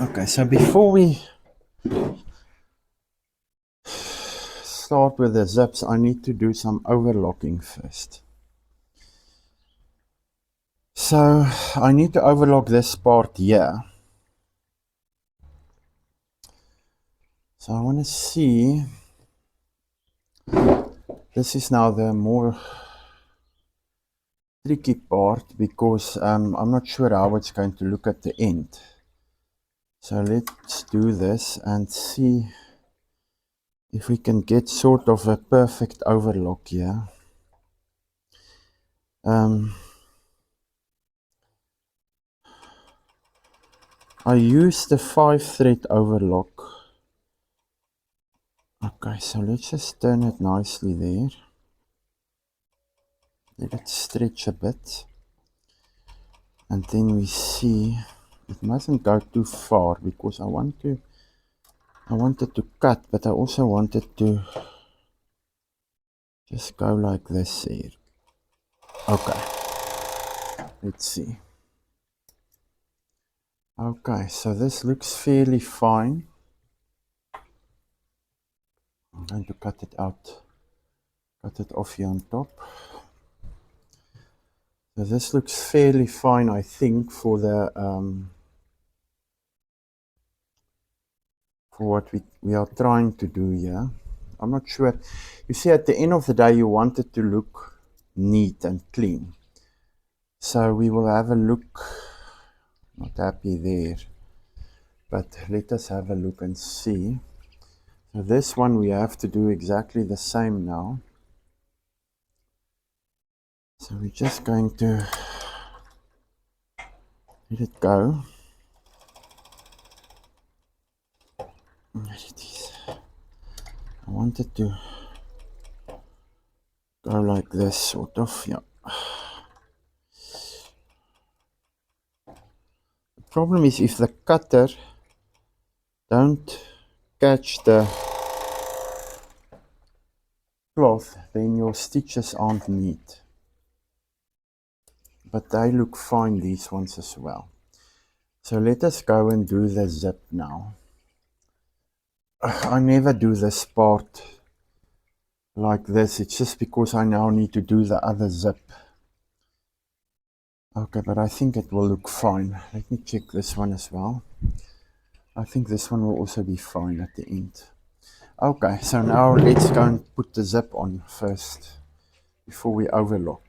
Okay, so before we start with the zips, I need to do some overlocking first. So I need to overlock this part here. So I want to see, this is now the more tricky part because I'm not sure how it's going to look at the end. So let's do this and see if we can get sort of a perfect overlock here. I use the 5-thread overlock. Okay, so let's just turn it nicely there. Let it stretch a bit. And then we see, it mustn't go too far because I wanted to cut, but I also wanted to just go like this here. Okay, let's see. Okay, so this looks fairly fine. I'm going to cut it out, cut it off here on top. So this looks fairly fine, I think, for the for what we are trying to do here. I'm not sure. You see, at the end of the day, you want it to look neat and clean. So we will have a look. Not happy there, but let us have a look and see. So this one we have to do exactly the same now. So we're just going to let it go. There it is. I want it to go like this, sort of, yeah. The problem is if the cutter don't catch the cloth, then your stitches aren't neat. But they look fine, these ones as well. So let us go and do the zip now. I never do this part like this. It's just because I now need to do the other zip. Okay, but I think it will look fine. Let me check this one as well. I think this one will also be fine at the end. Okay, so now let's go and put the zip on first before we overlock.